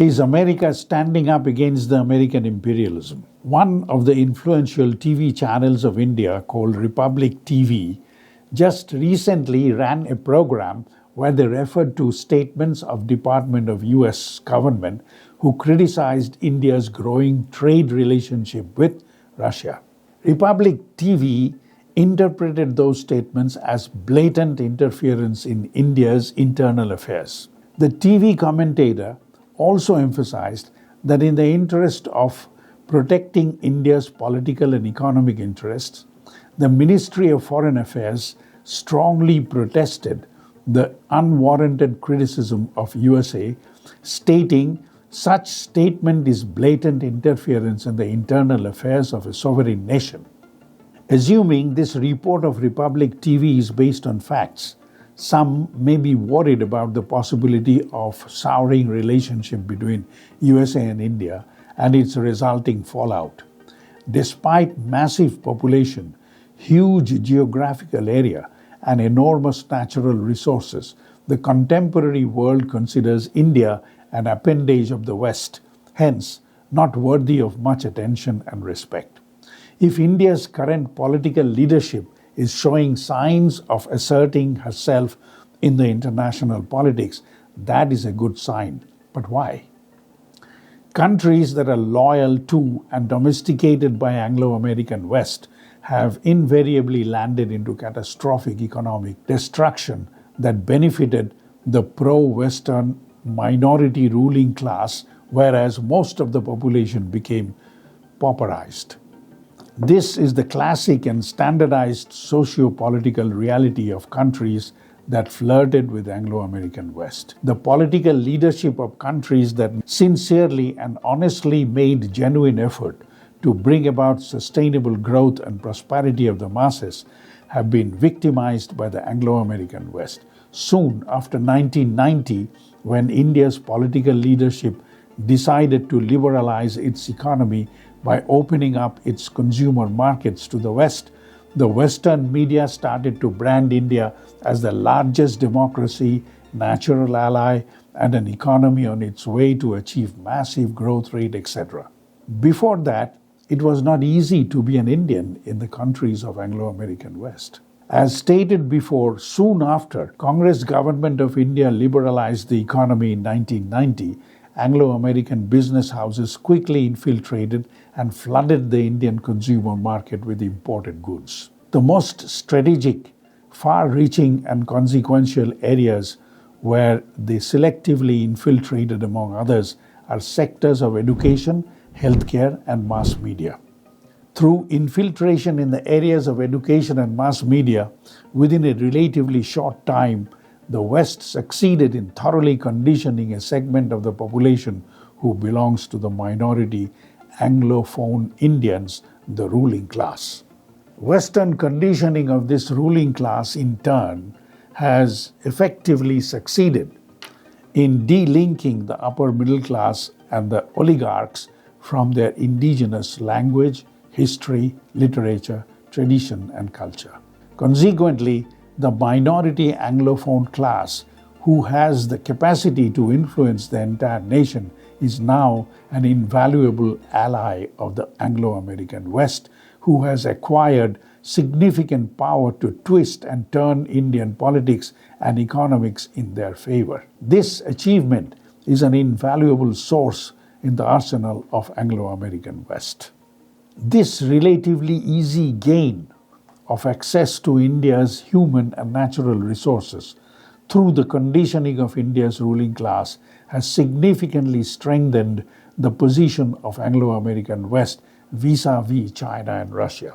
Is America standing up against the American imperialism? One of the influential TV channels of India, called Republic TV, just recently ran a program where they referred to statements of Department of US government who criticized India's growing trade relationship with Russia. Republic TV interpreted those statements as blatant interference in India's internal affairs. The TV commentator also emphasized that in the interest of protecting India's political and economic interests, the Ministry of Foreign Affairs strongly protested the unwarranted criticism of USA, stating such statement is blatant interference in the internal affairs of a sovereign nation. Assuming this report of Republic TV is based on facts, some may be worried about the possibility of souring relationship between USA and India and its resulting fallout. Despite massive population, huge geographical area, and enormous natural resources, the contemporary world considers India an appendage of the West, hence not worthy of much attention and respect. If India's current political leadership is showing signs of asserting herself in the international politics, that is a good sign. But why? Countries that are loyal to and domesticated by Anglo-American West have invariably landed into catastrophic economic destruction that benefited the pro-Western minority ruling class, whereas most of the population became pauperized. This is the classic and standardized socio-political reality of countries that flirted with Anglo-American West. The political leadership of countries that sincerely and honestly made genuine effort to bring about sustainable growth and prosperity of the masses have been victimized by the Anglo-American West. Soon after 1990, when India's political leadership decided to liberalize its economy by opening up its consumer markets to the West, the Western media started to brand India as the largest democracy, natural ally, and an economy on its way to achieve massive growth rate, etc. Before that, it was not easy to be an Indian in the countries of Anglo-American West. As stated before, soon after Congress government of India liberalized the economy in 1990, Anglo-American business houses quickly infiltrated and flooded the Indian consumer market with imported goods. The most strategic, far-reaching and consequential areas where they selectively infiltrated, among others, are sectors of education, healthcare, and mass media. Through infiltration in the areas of education and mass media, within a relatively short time, the West succeeded in thoroughly conditioning a segment of the population who belongs to the minority Anglophone Indians, the ruling class. Western conditioning of this ruling class, in turn, has effectively succeeded in delinking the upper middle class and the oligarchs from their indigenous language, history, literature, tradition, and culture. Consequently, the minority Anglophone class, who has the capacity to influence the entire nation, is now an invaluable ally of the Anglo-American West, who has acquired significant power to twist and turn Indian politics and economics in their favor. This achievement is an invaluable source in the arsenal of Anglo-American West. This relatively easy gain of access to India's human and natural resources through the conditioning of India's ruling class has significantly strengthened the position of Anglo-American West vis-à-vis China and Russia.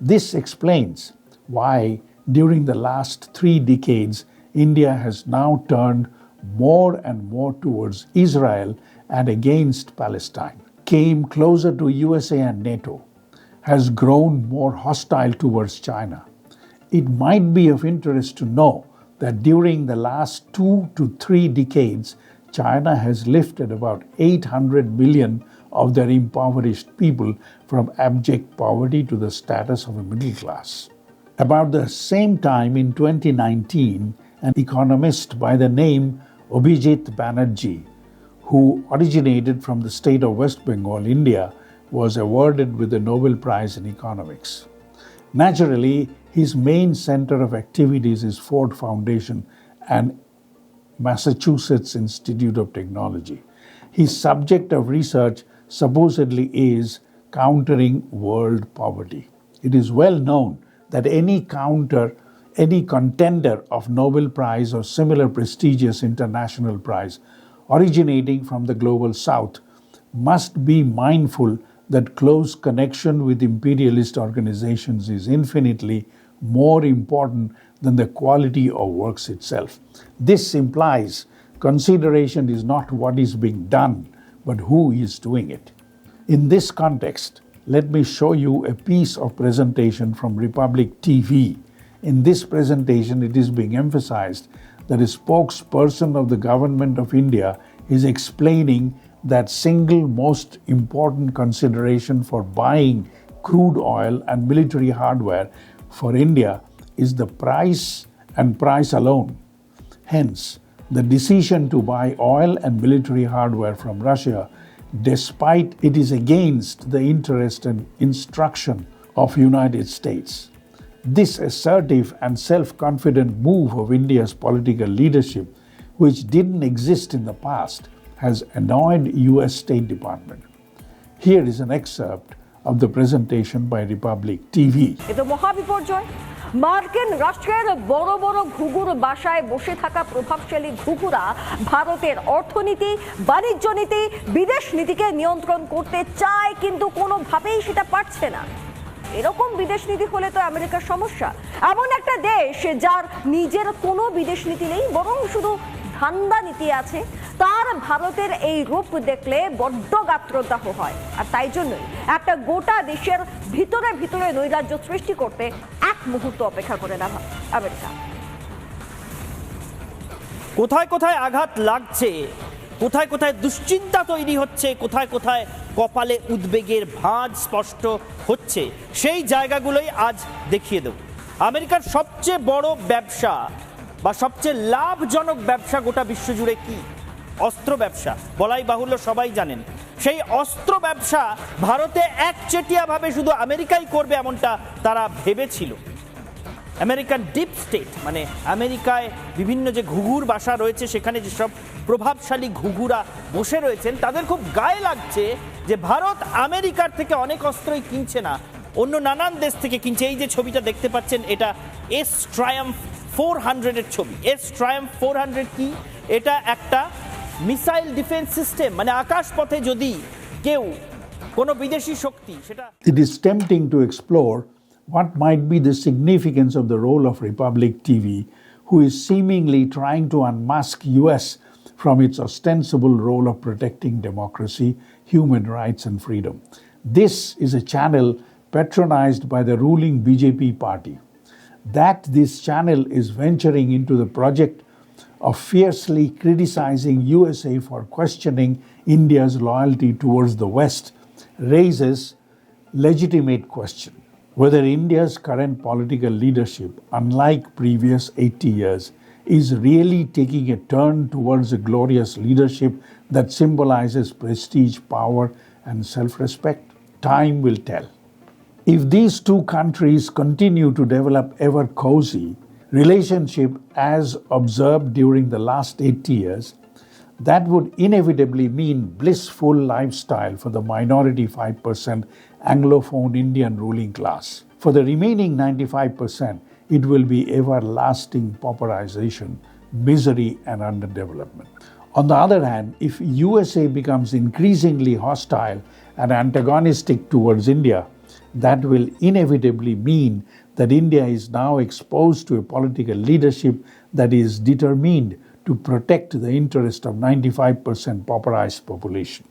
This explains why, during the last 3 decades, India has now turned more and more towards Israel and against Palestine, came closer to USA and NATO, has grown more hostile towards China. It might be of interest to know that during the last 2 to 3 decades, China has lifted about 800 million of their impoverished people from abject poverty to the status of a middle class. About the same time in 2019, an economist by the name Abhijit Banerjee, who originated from the state of West Bengal, India, was awarded with the Nobel Prize in Economics. Naturally, his main center of activities is Ford Foundation and Massachusetts Institute of Technology. His subject of research supposedly is countering world poverty. It is well known that any contender of Nobel Prize or similar prestigious international prize originating from the global south must be mindful that close connection with imperialist organizations is infinitely more important than the quality of works itself. This implies consideration is not what is being done, but who is doing it. In this context, let me show you a piece of presentation from Republic TV. In this presentation, it is being emphasized that a spokesperson of the government of India is explaining that single most important consideration for buying crude oil and military hardware for India is the price and price alone. Hence, the decision to buy oil and military hardware from Russia, despite it is against the interest and instruction of United States. This assertive and self-confident move of India's political leadership, which didn't exist in the past, has annoyed US State Department. Here is an excerpt of the presentation by Republic TV. এতো মহাবিপর্যয় মার্কিন রাষ্ট্রের বড় বড় ঘুঘুর বাসায় বসে থাকা প্রভাবশালী ঘুঘুরা ভারতের অর্থনীতি, বাণিজ্য নীতি, বিদেশ নীতিকে নিয়ন্ত্রণ করতে চায়, কিন্তু কোনোভাবেই সেটা পারছে না। এরকম বিদেশ নীতি হলে তো আমেরিকার সমস্যা। এমন একটা দেশ যার নিজের কোনো বিদেশ নীতি নেই, বরং শুধু ধান্দা নীতি আছে, তার ভারতের এই রূপ দেখলে বড্ড গাত্রদাহ হয়। আর তাই জন্যই একটা গোটা দেশের ভিতরে ভিতরে নৈরাজ্য সৃষ্টি করতে এক মুহূর্ত অপেক্ষা করে না আমেরিকা। কোথায় কোথায় আঘাত লাগছে, কোথায় কোথায় দুশ্চিন্তা তৈরি হচ্ছে, কোথায় কোথায় কপালে উদ্বেগের ভাঁজ স্পষ্ট হচ্ছে, সেই জায়গাগুলোই আজ দেখিয়ে দেব। আমেরিকার সবচেয়ে বড় ব্যবসা বা সবচেয়ে লাভজনক ব্যবসা গোটা বিশ্বজুড়ে কি? অস্ত্র ব্যবসা। বলাই বাহুল্য, সবাই জানেন সেই অস্ত্র ব্যবসা ভারতে একচেটিয়াভাবে শুধু আমেরিকাই করবে এমনটা তারা ভেবেছিল। আমেরিকান ডিপ স্টেট মানে আমেরিকায় বিভিন্ন যে ঘুঘুর বাসা রয়েছে, সেখানে যেসব প্রভাবশালী ঘুঘুরা বসে রয়েছেন, তাদের খুব গায়ে লাগছে যে ভারত আমেরিকার থেকে অনেক অস্ত্রই কিনছে না, অন্য নানান দেশ থেকে কিনছে। এই যে ছবিটা দেখতে পাচ্ছেন, এটা এস ট্রায়াম্ফ 400 এর ছবি। এস ট্রায়াম্ফ 400 কি? এটা একটা মিসাইল ডিফেন্স সিস্টেম, মানে আকাশ পথে যদি কেউ কোনো বিদেশি শক্তি সেটা। It is tempting to explore what might be the significance of the role of Republic TV, who is seemingly trying to unmask US from its ostensible role of protecting democracy, human rights and freedom. This is a channel patronized by the ruling BJP party. That this channel is venturing into the project of fiercely criticizing USA for questioning India's loyalty towards the West raises legitimate question whether India's current political leadership, unlike previous 80 years, is really taking a turn towards a glorious leadership that symbolizes prestige, power, and self-respect. Time will tell. If these two countries continue to develop ever cozy relationship as observed during the last 80 years, that would inevitably mean blissful lifestyle for the minority 5% Anglophone Indian ruling class. For the remaining 95%, it will be everlasting pauperization, misery and underdevelopment. On the other hand, if USA becomes increasingly hostile and antagonistic towards India, that will inevitably mean that India is now exposed to a political leadership that is determined to protect the interest of 95% pauperized population.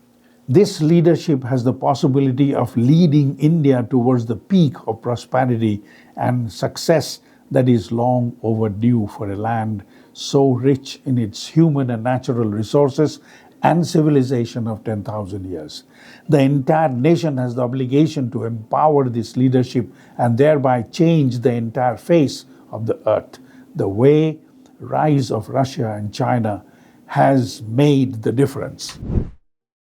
This leadership has the possibility of leading India towards the peak of prosperity and success that is long overdue for a land so rich in its human and natural resources and civilization of 10,000 years. The entire nation has the obligation to empower this leadership and thereby change the entire face of the earth. The way rise of Russia and China has made the difference.